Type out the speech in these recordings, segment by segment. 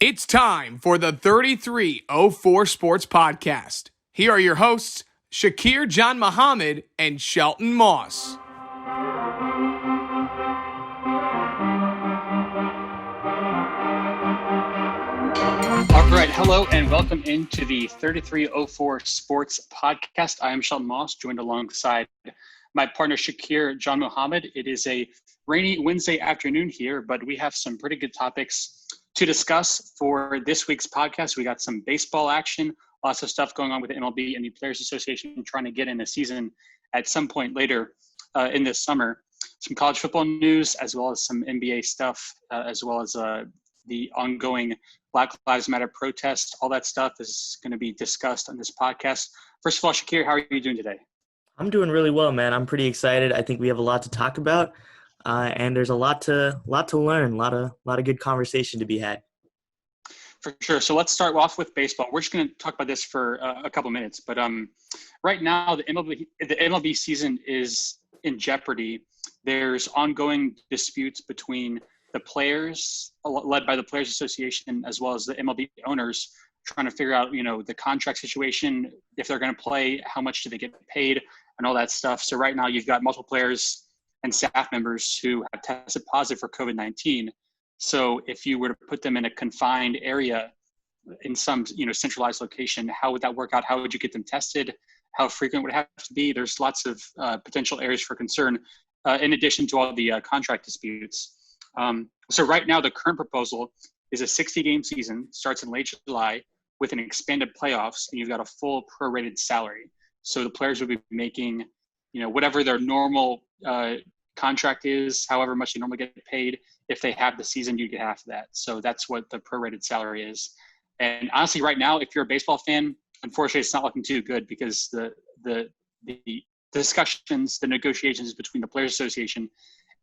It's time for the 3304 Sports Podcast. Here are your hosts, Shaakir, Janmohammad, and Shelton Moss. All right, hello and welcome into the 3304 Sports Podcast. I am Shelton Moss, joined alongside my partner Shaakir, Janmohammad. It is a rainy Wednesday afternoon here, but we have some pretty good topics to discuss for this week's podcast. We got some baseball action, lots of stuff going on with the MLB and the Players Association trying to get in a season at some point later in this summer. Some college football news, as well as some NBA stuff, as well as the ongoing Black Lives Matter protest. All that stuff is going to be discussed on this podcast. First of all, Shaakir, how are you doing today? I'm doing really well, man. I'm pretty excited. I think we have a lot to talk about, and there's a lot to learn. A lot of good conversation to be had. For sure. So let's start off with baseball. We're just going to talk about this for a couple minutes, but right now the MLB season is in jeopardy. There's ongoing disputes between the players, led by the Players Association, as well as the MLB owners, trying to figure out, the contract situation, if they're going to play, how much do they get paid, and all that stuff. So right now you've got multiple players and staff members who have tested positive for COVID-19. So if you were to put them in a confined area in some, centralized location, how would that work out? How would you get them tested? How frequent would it have to be? There's lots of potential areas for concern, in addition to all the contract disputes. So right now, the current proposal is a 60-game season, starts in late July, with an expanded playoffs, and you've got a full prorated salary. So the players would be making, whatever their normal contract is, however much they normally get paid. If they have the season, you get half of that. So that's what the prorated salary is. And honestly, right now, if you're a baseball fan, unfortunately, it's not looking too good because the discussions, the negotiations between the Players Association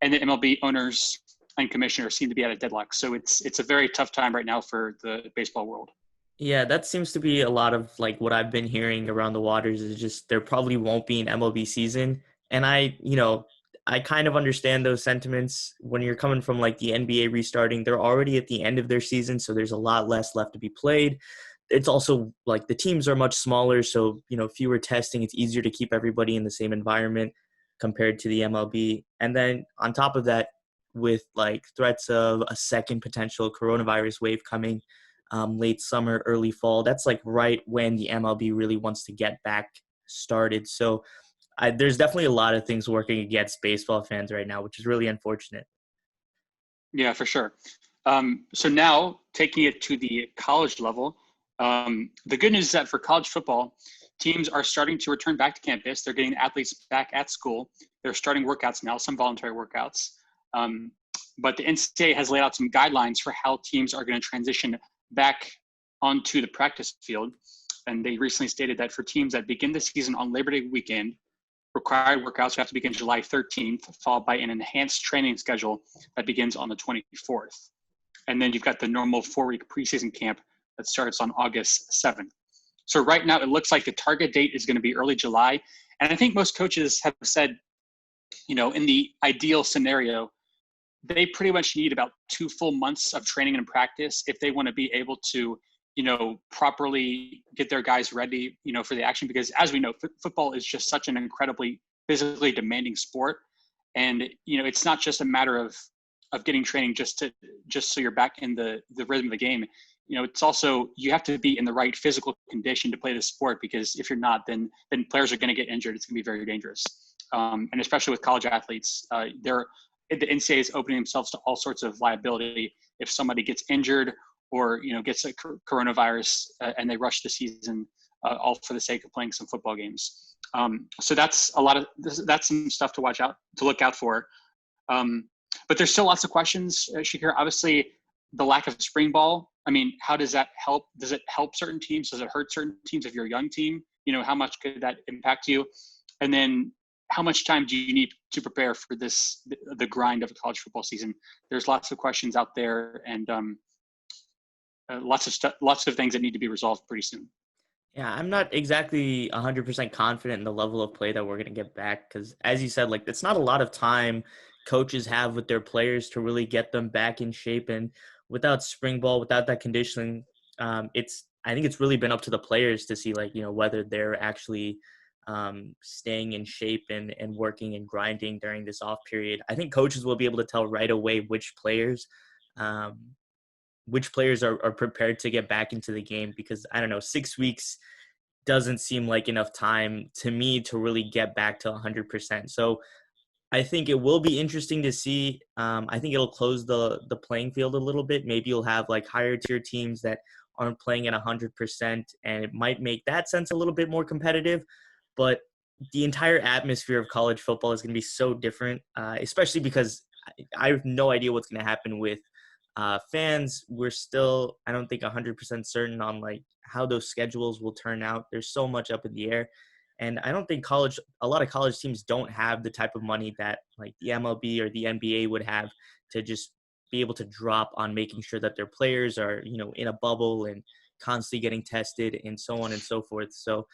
and the MLB owners and commissioners seem to be at a deadlock. So it's a very tough time right now for the baseball world. Yeah, that seems to be a lot of what I've been hearing around the waters is just there probably won't be an MLB season. And I kind of understand those sentiments when you're coming from the NBA restarting. They're already at the end of their season, so there's a lot less left to be played. It's also the teams are much smaller, so fewer testing. It's easier to keep everybody in the same environment compared to the MLB. And then on top of that, with threats of a second potential coronavirus wave coming late summer, early fall, that's right when the MLB really wants to get back started. So there's definitely a lot of things working against baseball fans right now, which is really unfortunate. Yeah, for sure. So now taking it to the college level, the good news is that for college football, teams are starting to return back to campus. They're getting athletes back at school. They're starting workouts now, some voluntary workouts. But the NCAA has laid out some guidelines for how teams are going to transition back onto the practice field. And they recently stated that for teams that begin the season on Labor Day weekend, required workouts have to begin July 13th, followed by an enhanced training schedule that begins on the 24th. And then you've got the normal 4-week preseason camp that starts on August 7th. So right now, it looks like the target date is going to be early July. And I think most coaches have said, in the ideal scenario, they pretty much need about 2 full months of training and practice if they want to be able to, properly get their guys ready, for the action. Because as we know, football is just such an incredibly physically demanding sport. And, it's not just a matter of getting training just so you're back in the rhythm of the game. It's also, you have to be in the right physical condition to play the sport, because if you're not, then players are going to get injured. It's going to be very dangerous. And especially with college athletes, the NCAA is opening themselves to all sorts of liability if somebody gets injured or gets a coronavirus and they rush the season, all for the sake of playing some football games. So that's some stuff to look out for. But there's still lots of questions, Shaakir. Obviously, the lack of spring ball. I mean, how does that help? Does it help certain teams? Does it hurt certain teams? If you're a young team, how much could that impact you? And then how much time do you need to prepare for the grind of a college football season? There's lots of questions out there, and lots of things that need to be resolved pretty soon. Yeah, I'm not exactly 100% confident in the level of play that we're going to get back because, as you said, it's not a lot of time coaches have with their players to really get them back in shape. And without spring ball, without that conditioning, I think it's really been up to the players to see, like, whether they're actually staying in shape and working and grinding during this off period. I think coaches will be able to tell right away um, which players are prepared to get back into the game, because I don't know, 6 weeks doesn't seem like enough time to me to really get back to 100%. So I think it will be interesting to see. I think it'll close the playing field a little bit. Maybe you'll have like higher tier teams that aren't playing at 100%, and it might make that sense a little bit more competitive. But the entire atmosphere of college football is going to be so different, especially because I have no idea what's going to happen with fans. We're still, I don't think 100% certain on like how those schedules will turn out. There's so much up in the air. And I don't think a lot of college teams don't have the type of money that like the MLB or the NBA would have to just be able to drop on making sure that their players are, in a bubble and constantly getting tested and so on and so forth. So,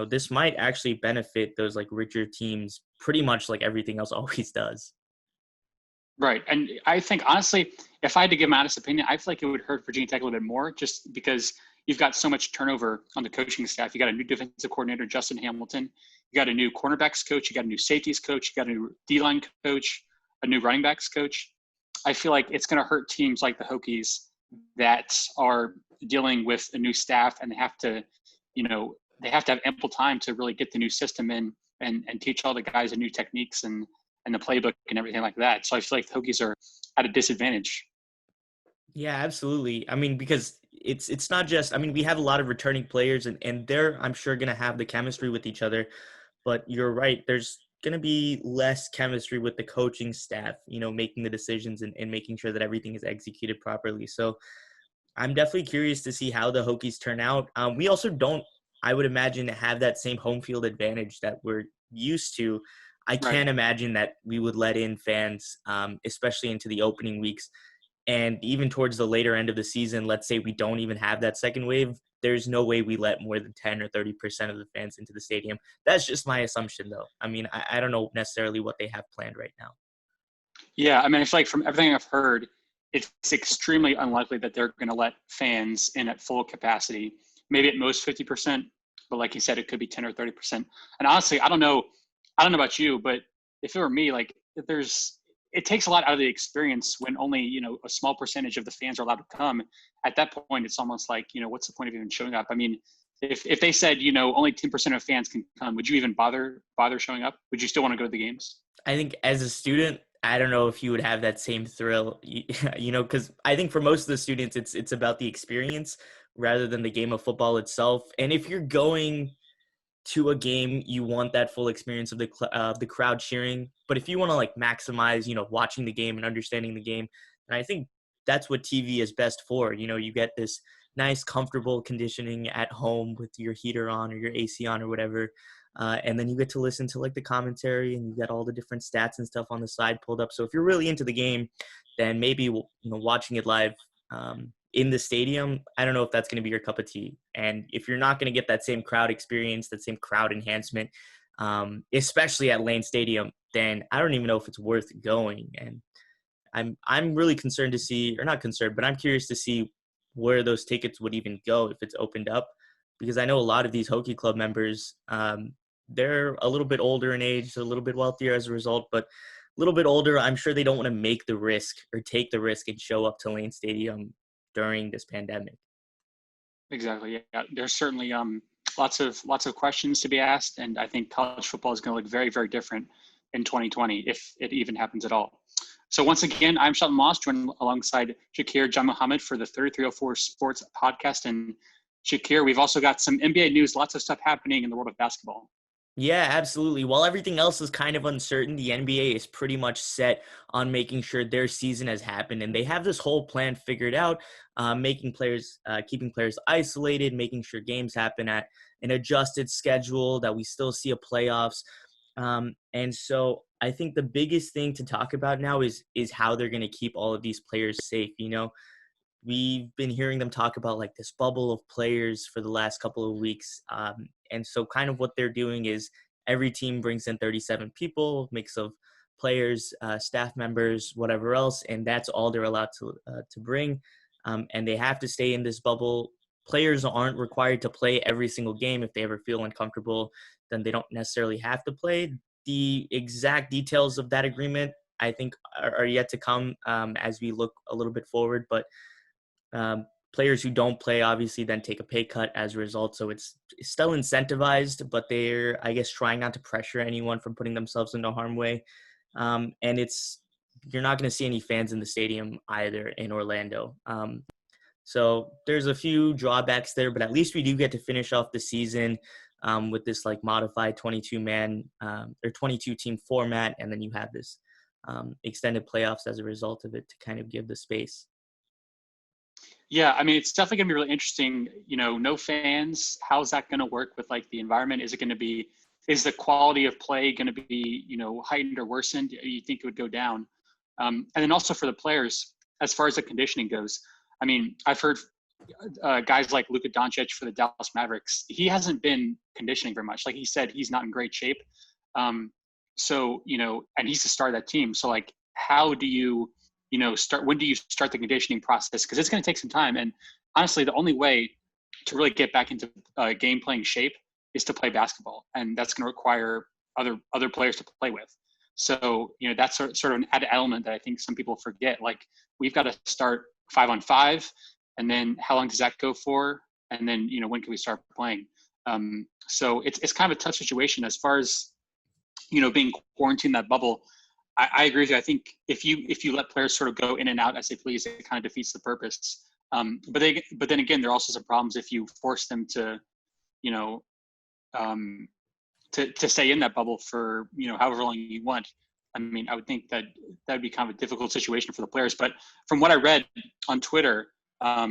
this might actually benefit those like richer teams pretty much like everything else always does. Right. And I think, honestly, if I had to give my honest opinion, I feel like it would hurt Virginia Tech a little bit more, just because you've got so much turnover on the coaching staff. You got a new defensive coordinator, Justin Hamilton. You got a new cornerbacks coach. You got a new safeties coach. You got a new D-line coach, a new running backs coach. I feel like it's going to hurt teams like the Hokies that are dealing with a new staff, and they have to have ample time to really get the new system in and teach all the guys the new techniques and the playbook and everything like that. So I feel like the Hokies are at a disadvantage. Yeah, absolutely. I mean, because it's not just, I mean, we have a lot of returning players, and they're, I'm sure, going to have the chemistry with each other. But you're right, there's going to be less chemistry with the coaching staff, making the decisions and making sure that everything is executed properly. So I'm definitely curious to see how the Hokies turn out. We also don't, I would imagine, have that same home field advantage that we're used to. I can't imagine that we would let in fans, especially into the opening weeks. And even towards the later end of the season, let's say we don't even have that second wave, there's no way we let more than 10 or 30% of the fans into the stadium. That's just my assumption, though. I mean, I don't know necessarily what they have planned right now. Yeah, I mean, I feel like from everything I've heard, it's extremely unlikely that they're going to let fans in at full capacity. Maybe at most 50%, but like you said, it could be 10 or 30%. And honestly, I don't know about you, but if it were me, like it takes a lot out of the experience when only, a small percentage of the fans are allowed to come. At that point, it's almost like, what's the point of even showing up? I mean, if they said, only 10% of fans can come, would you even bother showing up? Would you still want to go to the games? I think as a student, I don't know if you would have that same thrill, because I think for most of the students, it's about the experience rather than the game of football itself. And if you're going to a game, you want that full experience of the crowd cheering. But if you want to like maximize, watching the game and understanding the game, and I think that's what TV is best for. You get this nice, comfortable conditioning at home with your heater on or your AC on or whatever. And then you get to listen to like the commentary, and you get all the different stats and stuff on the side pulled up. So if you're really into the game, then maybe, watching it live in the stadium, I don't know if that's going to be your cup of tea. And if you're not going to get that same crowd experience, that same crowd enhancement, especially at Lane Stadium, then I don't even know if it's worth going. And I'm really concerned to see, or not concerned, but I'm curious to see where those tickets would even go if it's opened up, because I know a lot of these Hokie Club members, they're a little bit older in age, a little bit wealthier as a result, but a little bit older. I'm sure they don't want to make the risk or take the risk and show up to Lane Stadium during this pandemic. Exactly. Yeah. There's certainly lots of questions to be asked, and I think college football is going to look very, very different in 2020 if it even happens at all. So once again, I'm Shelton Moss, joined alongside Shaakir Janmohammad for the 3304 Sports Podcast. And Shaakir, we've also got some NBA news, lots of stuff happening in the world of basketball. Yeah, absolutely. While everything else is kind of uncertain, the NBA is pretty much set on making sure their season has happened, and they have this whole plan figured out, keeping players isolated, making sure games happen at an adjusted schedule, that we still see a playoffs. And so I think the biggest thing to talk about now is how they're going to keep all of these players safe. We've been hearing them talk about like this bubble of players for the last couple of weeks. And so kind of what they're doing is every team brings in 37 people, mix of players, staff members, whatever else, and that's all they're allowed to bring. And they have to stay in this bubble. Players aren't required to play every single game. If they ever feel uncomfortable, then they don't necessarily have to play. The exact details of that agreement, I think, are yet to come as we look a little bit forward. But players who don't play obviously then take a pay cut as a result. So it's still incentivized, but they're, I guess, trying not to pressure anyone from putting themselves into harm's way. And you're not going to see any fans in the stadium either in Orlando. So there's a few drawbacks there, but at least we do get to finish off the season with this like modified 22-man or 22-team format, and then you have this extended playoffs as a result of it to kind of give the space. Yeah, I mean, it's definitely going to be really interesting. No fans. How's that going to work with like the environment? Is the quality of play going to be, heightened or worsened? You think it would go down? And then also for the players, as far as the conditioning goes, I mean, I've heard guys like Luka Doncic for the Dallas Mavericks. He hasn't been conditioning very much. Like he said, he's not in great shape. So, and he's the star of that team. So like, how do you, start, when do you start the conditioning process? Because it's going to take some time. And honestly, the only way to really get back into game playing shape is to play basketball. And that's going to require other players to play with. So, that's sort of an added element that I think some people forget. Like we've got to start 5-on-5, and then how long does that go for? And then, when can we start playing? So it's kind of a tough situation as far as, being quarantined in that bubble. I agree with you. I think if you let players sort of go in and out as they please, it kind of defeats the purpose. But then again, there are also some problems if you force them to, to stay in that bubble for, however long you want. I mean, I would think that would be kind of a difficult situation for the players. But from what I read on Twitter, they're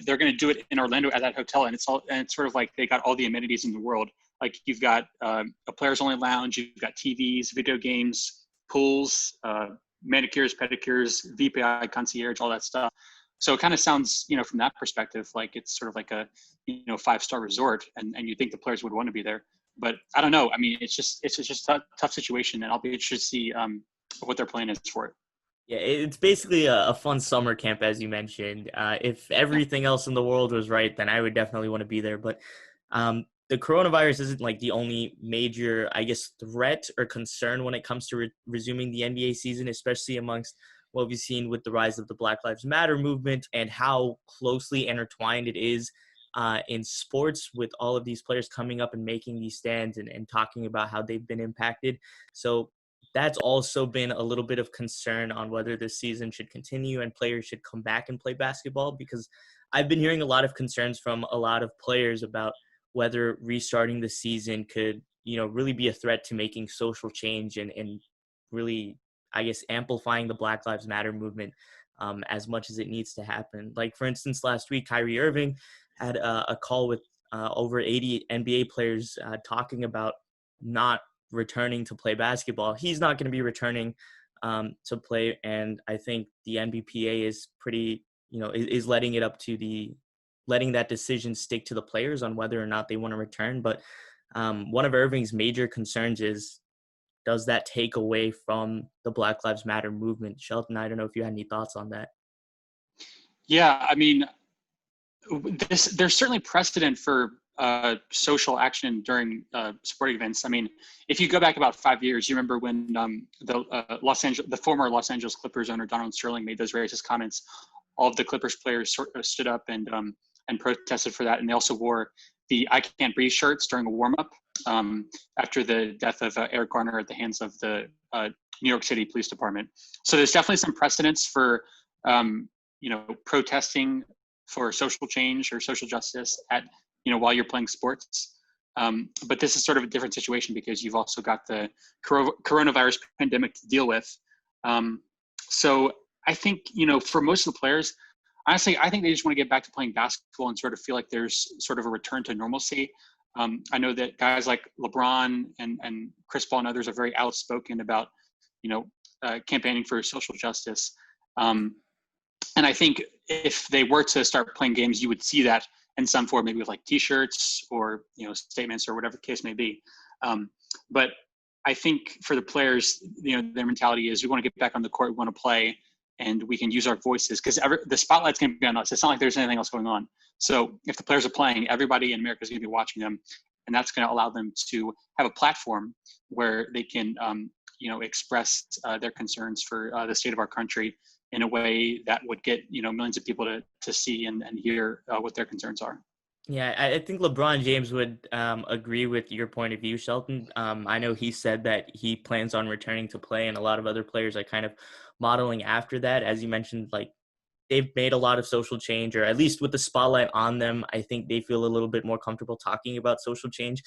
going to do it in Orlando at that hotel, and it's sort of like they got all the amenities in the world. Like you've got a players only lounge, you've got TVs, video games, pools, manicures, pedicures, VPI concierge, all that stuff. So it kind of sounds, from that perspective, like it's sort of like a, 5-star resort, and you think the players would want to be there. But I don't know. I mean, it's just a tough situation, and I'll be interested to see what their plan is for it. Yeah, it's basically a fun summer camp, as you mentioned. If everything else in the world was right, then I would definitely want to be there. But the coronavirus isn't like the only major, I guess, threat or concern when it comes to resuming the NBA season, especially amongst what we've seen with the rise of the Black Lives Matter movement and how closely intertwined it is in sports, with all of these players coming up and making these stands and talking about how they've been impacted. So that's also been a little bit of concern on whether this season should continue and players should come back and play basketball, because I've been hearing a lot of concerns from a lot of players about whether restarting the season could, really be a threat to making social change and really, I guess, amplifying the Black Lives Matter movement as much as it needs to happen. Like, for instance, last week, Kyrie Irving had a call with over 80 NBA players talking about not returning to play basketball. He's not going to be returning to play, and I think the NBPA is pretty, is letting it up to letting that decision stick to the players on whether or not they want to return. But one of Irving's major concerns is, does that take away from the Black Lives Matter movement? Shelton, I don't know if you had any thoughts on that. Yeah, I mean, there's certainly precedent for social action during sporting events. I mean, if you go back about 5 years, you remember when the former Los Angeles Clippers owner Donald Sterling made those racist comments. All of the Clippers players stood up and protested for that, and they also wore the "I Can't Breathe" shirts during a warm-up after the death of Eric Garner at the hands of the New York City Police Department. So there's definitely some precedents for protesting for social change or social justice at while you're playing sports. But this is sort of a different situation because you've also got the coronavirus pandemic to deal with. So I think, for most of the players, honestly, I think they just want to get back to playing basketball and sort of feel like there's sort of a return to normalcy. I know that guys like LeBron and Chris Paul and others are very outspoken about, campaigning for social justice. And I think if they were to start playing games, you would see that in some form, maybe with like T-shirts or, statements or whatever the case may be. But I think for the players, their mentality is we want to get back on the court, we want to play, and we can use our voices because the spotlight's going to be on us. It's not like there's anything else going on. So if the players are playing, everybody in America is going to be watching them, and that's going to allow them to have a platform where they can, express their concerns for the state of our country in a way that would get millions of people to see and hear what their concerns are. Yeah, I think LeBron James would agree with your point of view, Shelton. I know he said that he plans on returning to play, and a lot of other players are kind of modeling after that. As you mentioned, like they've made a lot of social change, or at least with the spotlight on them, I think they feel a little bit more comfortable talking about social change.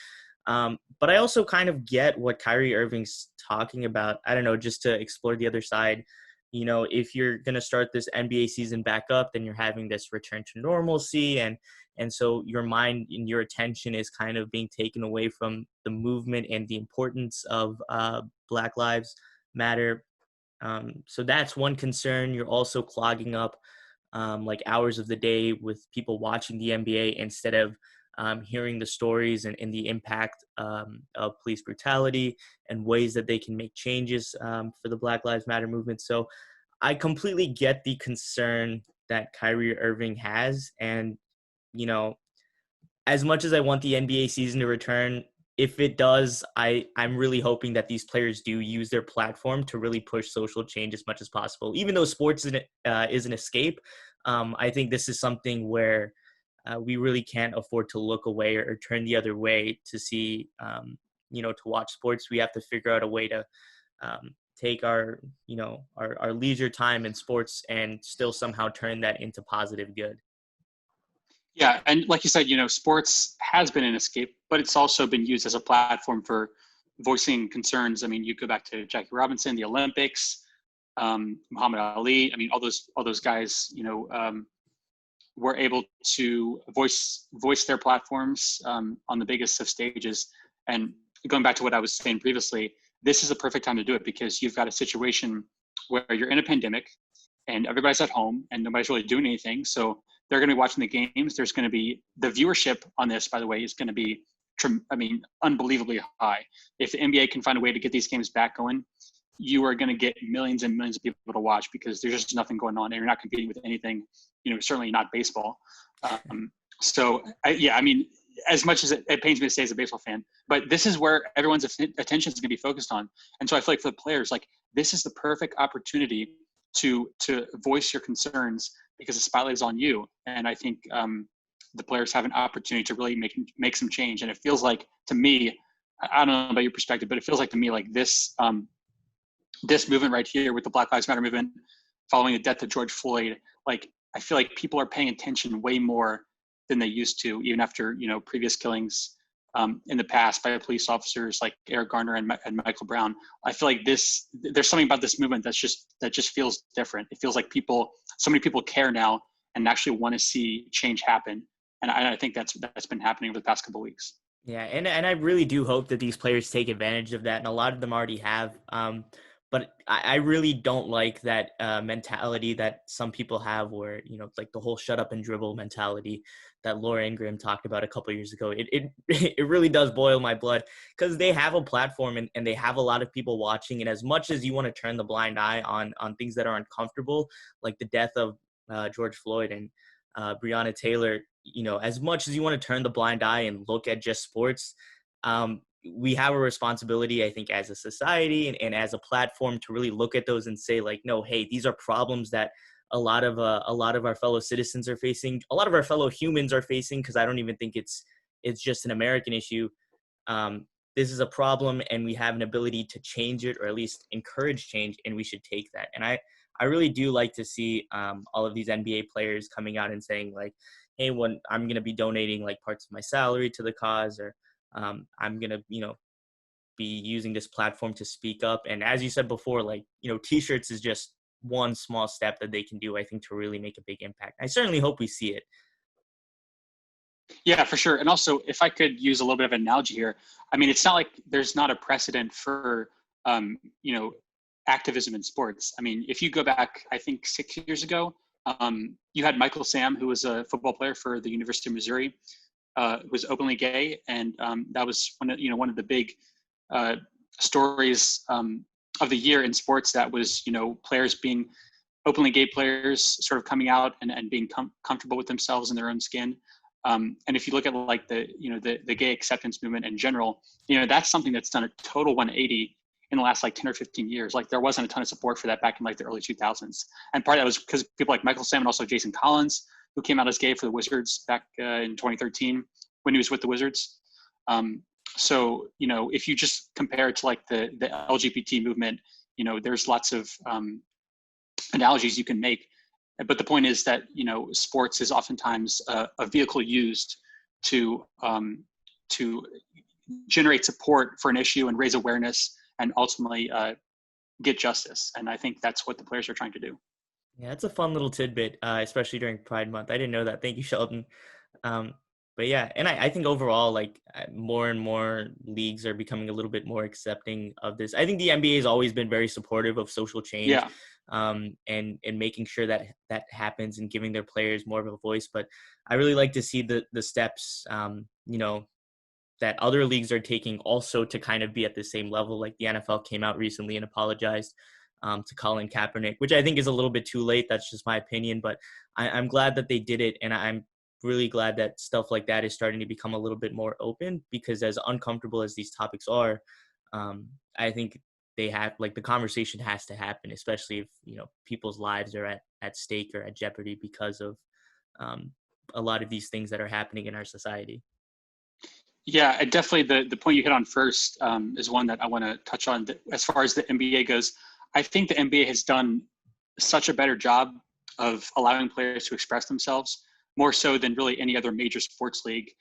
But I also kind of get what Kyrie Irving's talking about. I don't know, just to explore the other side. If you're going to start this NBA season back up, then you're having this return to normalcy. And so your mind and your attention is kind of being taken away from the movement and the importance of Black Lives Matter. So that's one concern. You're also clogging up like hours of the day with people watching the NBA instead of hearing the stories and the impact of police brutality and ways that they can make changes for the Black Lives Matter movement. So I completely get the concern that Kyrie Irving has. And, as much as I want the NBA season to return, if it does, I'm really hoping that these players do use their platform to really push social change as much as possible. Even though sports is an escape, I think this is something where we really can't afford to look away or turn the other way to see, to watch sports. We have to figure out a way to take our leisure time in sports and still somehow turn that into positive good. Yeah, and like you said, sports has been an escape, but it's also been used as a platform for voicing concerns. I mean, you go back to Jackie Robinson, the Olympics, Muhammad Ali. I mean, all those guys, were able to voice their platforms on the biggest of stages. And going back to what I was saying previously, this is a perfect time to do it because you've got a situation where you're in a pandemic and everybody's at home and nobody's really doing anything. So they're going to be watching the games. There's going to be the viewership on this, by the way, is going to be, unbelievably high. If the NBA can find a way to get these games back going, you are going to get millions and millions of people to watch because there's just nothing going on and you're not competing with anything, certainly not baseball. As much as it pains me to say as a baseball fan, but this is where everyone's attention is going to be focused on. And so I feel like for the players, like this is the perfect opportunity to voice your concerns because the spotlight is on you. And I think the players have an opportunity to really make some change. And it feels like, to me, I don't know about your perspective, but it feels like to me like this movement right here with the Black Lives Matter movement following the death of George Floyd, like I feel like people are paying attention way more than they used to, even after previous killings in the past by police officers like Eric Garner and Michael Brown. I feel like there's something about this movement that just feels different. It feels like so many people care now and actually want to see change happen. And I think that's been happening over the past couple of weeks. Yeah, and I really do hope that these players take advantage of that, and a lot of them already have. But I really don't like that mentality that some people have where, like the whole shut up and dribble mentality that Laura Ingraham talked about a couple of years ago. It really does boil my blood because they have a platform and they have a lot of people watching. And as much as you want to turn the blind eye on things that are uncomfortable, like the death of George Floyd and Breonna Taylor, as much as you want to turn the blind eye and look at just sports, we have a responsibility, I think, as a society and as a platform to really look at those and say, like, no, hey, these are problems that a lot of our fellow citizens are facing, a lot of our fellow humans are facing, because I don't even think it's just an American issue. This is a problem, and we have an ability to change it, or at least encourage change, and we should take that. And I really do like to see all of these NBA players coming out and saying, like, hey, when I'm going to be donating like parts of my salary to the cause, or I'm going to, be using this platform to speak up. And as you said before, like, t-shirts is just one small step that they can do, I think, to really make a big impact. I certainly hope we see it. Yeah, for sure. And also, if I could use a little bit of an analogy here, I mean, it's not like there's not a precedent for, activism in sports. I mean, if you go back, I think 6 years ago, you had Michael Sam, who was a football player for the University of Missouri, who was openly gay. And that was one of the big stories of the year in sports that was, players being openly gay players sort of coming out and being comfortable with themselves in their own skin. And if you look at like the gay acceptance movement in general, that's something that's done a total 180 in the last like 10 or 15 years. Like there wasn't a ton of support for that back in like the early 2000s. And part of that was because people like Michael Sam and also Jason Collins, who came out as gay for the Wizards back in 2013 when he was with the Wizards. So, if you just compare it to like the LGBT movement, there's lots of analogies you can make. But the point is that, sports is oftentimes a vehicle used to generate support for an issue and raise awareness and ultimately get justice. And I think that's what the players are trying to do. Yeah, that's a fun little tidbit, especially during Pride Month. I didn't know that. Thank you, Shelton. But yeah, and I think overall, like more and more leagues are becoming a little bit more accepting of this. I think the NBA has always been very supportive of social change, and making sure that that happens and giving their players more of a voice. But I really like to see the steps, that other leagues are taking also to kind of be at the same level. Like the NFL came out recently and apologized to Colin Kaepernick, which I think is a little bit too late. That's just my opinion, but I'm glad that they did it. And I'm really glad that stuff like that is starting to become a little bit more open, because as uncomfortable as these topics are, I think they have, like, the conversation has to happen, especially if, people's lives are at stake or at jeopardy because of a lot of these things that are happening in our society. Yeah, and definitely the point you hit on first is one that I want to touch on. As far as the NBA goes, I think the NBA has done such a better job of allowing players to express themselves, more so than really any other major sports league.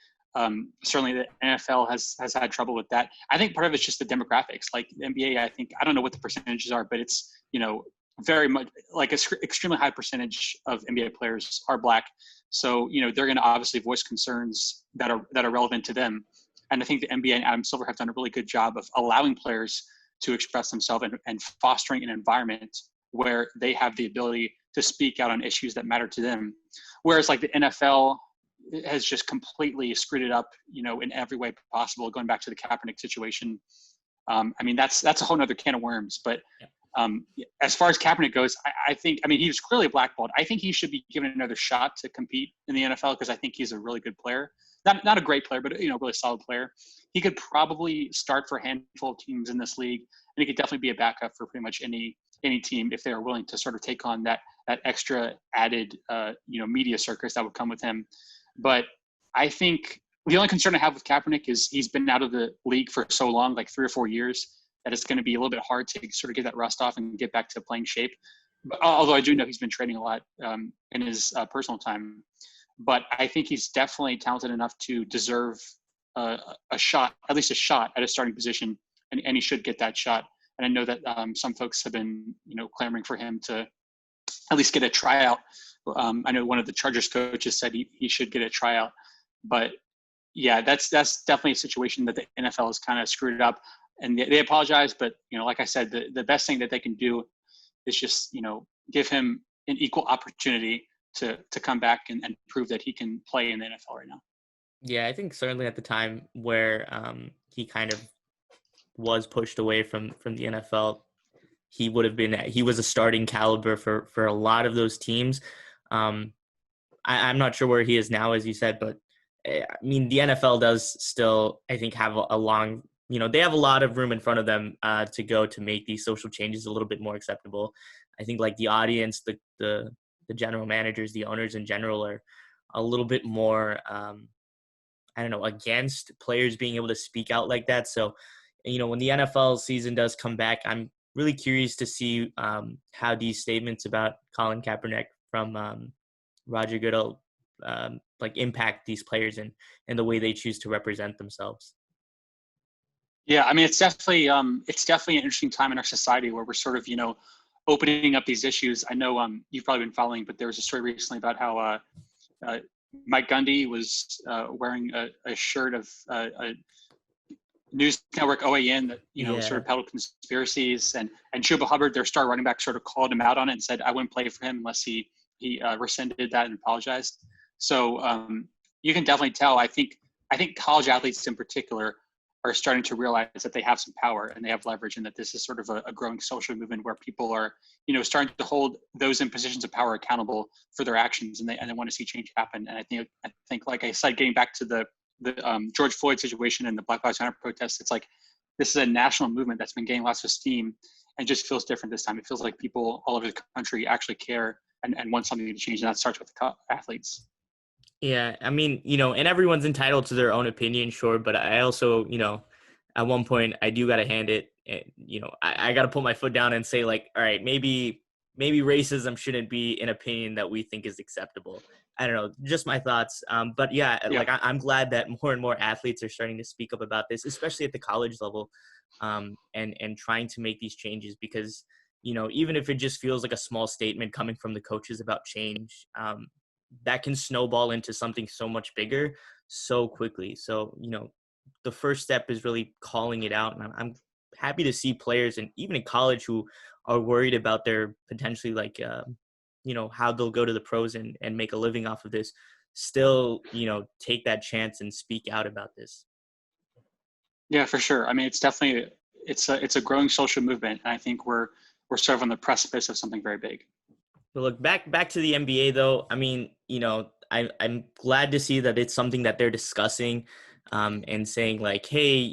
Certainly the NFL has had trouble with that. I think part of it's just the demographics. Like the NBA, I don't know what the percentages are, but it's, very much like an extremely high percentage of NBA players are Black. So, they're going to obviously voice concerns that are relevant to them. And I think the NBA and Adam Silver have done a really good job of allowing players to express themselves and fostering an environment where they have the ability to speak out on issues that matter to them. Whereas like the NFL has just completely screwed it up, in every way possible, going back to the Kaepernick situation. That's a whole nother can of worms, but as far as Kaepernick goes, I think he was clearly blackballed. I think he should be given another shot to compete in the NFL, because I think he's a really good player. Not a great player, but really solid player. He could probably start for a handful of teams in this league, and he could definitely be a backup for pretty much any team if they are willing to sort of take on that extra added media circus that would come with him. But I think the only concern I have with Kaepernick is he's been out of the league for so long, like 3 or 4 years, that it's going to be a little bit hard to sort of get that rust off and get back to playing shape. But, although I do know he's been training a lot in his personal time. But I think he's definitely talented enough to deserve a shot, at least a shot at a starting position, and he should get that shot. And I know that some folks have been, clamoring for him to at least get a tryout. I know one of the Chargers coaches said he should get a tryout. But yeah, that's definitely a situation that the NFL has kind of screwed it up. And they apologize, but like I said, the best thing that they can do is just give him an equal opportunity to come back and prove that he can play in the NFL right now. Yeah, I think certainly at the time where he kind of was pushed away from the NFL, he was a starting caliber for a lot of those teams. I'm not sure where he is now, as you said, but the NFL does still, I think, have a long. They have a lot of room in front of them to go to make these social changes a little bit more acceptable. I think like the audience, the general managers, the owners in general are a little bit more, against players being able to speak out like that. So, when the NFL season does come back, I'm really curious to see how these statements about Colin Kaepernick from Roger Goodell impact these players and the way they choose to represent themselves. Yeah, it's definitely an interesting time in our society where we're sort of, opening up these issues. I know you've probably been following, but there was a story recently about how Mike Gundy was wearing a shirt of a news network OAN that, sort of peddled conspiracies, and Chuba Hubbard, their star running back, sort of called him out on it and said, I wouldn't play for him unless he rescinded that and apologized. So you can definitely tell, I think college athletes in particular are starting to realize that they have some power and they have leverage, and that this is sort of a growing social movement where people are, starting to hold those in positions of power accountable for their actions, and they want to see change happen. And I think, like I said, getting back to the George Floyd situation and the Black Lives Matter protests, it's like this is a national movement that's been gaining lots of steam, and just feels different this time. It feels like people all over the country actually care and want something to change, and that starts with the athletes. Yeah, I mean, and everyone's entitled to their own opinion, sure, but I also, at one point I do got to hand it, I got to put my foot down and say, like, all right, maybe racism shouldn't be an opinion that we think is acceptable. I don't know, just my thoughts. But yeah, like I'm glad that more and more athletes are starting to speak up about this, especially at the college level, and trying to make these changes, because, even if it just feels like a small statement coming from the coaches about change, that can snowball into something so much bigger so quickly. So, the first step is really calling it out. And I'm happy to see players, and even in college, who are worried about their potentially, like, how they'll go to the pros and make a living off of this, still, take that chance and speak out about this. Yeah, for sure. I mean, it's definitely, it's a growing social movement. And I think we're sort of on the precipice of something very big. But look, back to the NBA, though. I mean, I'm glad to see that it's something that they're discussing, and saying, like, hey,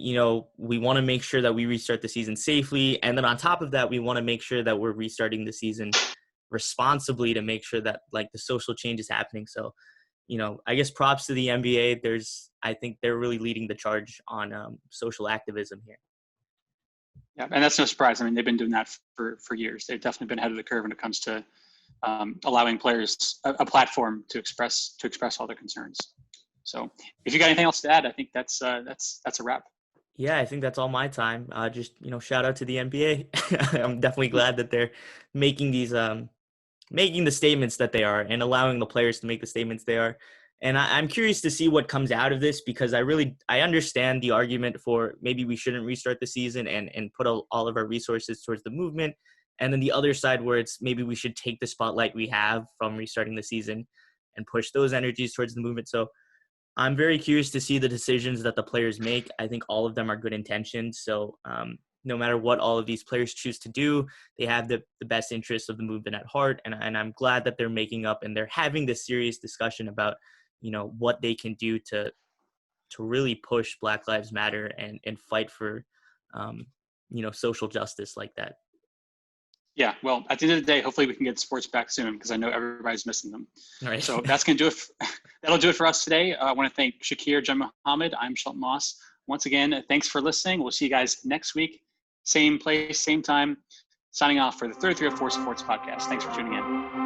we want to make sure that we restart the season safely. And then on top of that, we want to make sure that we're restarting the season responsibly, to make sure that, like, the social change is happening. So, I guess props to the NBA. I think they're really leading the charge on social activism here. Yeah, and that's no surprise. I mean, they've been doing that for years. They've definitely been ahead of the curve when it comes to allowing players a platform to express all their concerns. So, if you got anything else to add, I think that's a wrap. Yeah, I think that's all my time. Just, shout out to the NBA. I'm definitely glad that they're making these making the statements that they are, and allowing the players to make the statements they are. And I'm curious to see what comes out of this, because I understand the argument for maybe we shouldn't restart the season and put all of our resources towards the movement. And then the other side, where it's maybe we should take the spotlight we have from restarting the season and push those energies towards the movement. So I'm very curious to see the decisions that the players make. I think all of them are good intentions. So no matter what all of these players choose to do, they have the best interests of the movement at heart. And I'm glad that they're making up and they're having this serious discussion about, what they can do to really push Black Lives Matter and fight for, social justice like that. Yeah, well, at the end of the day, hopefully we can get sports back soon, because I know everybody's missing them. All right. So that's going to do it. That'll do it for us today. I want to thank Shaakir, Janmohammad. I'm Shelton Moss. Once again, thanks for listening. We'll see you guys next week. Same place, same time. Signing off for the 3304 Sports Podcast. Thanks for tuning in.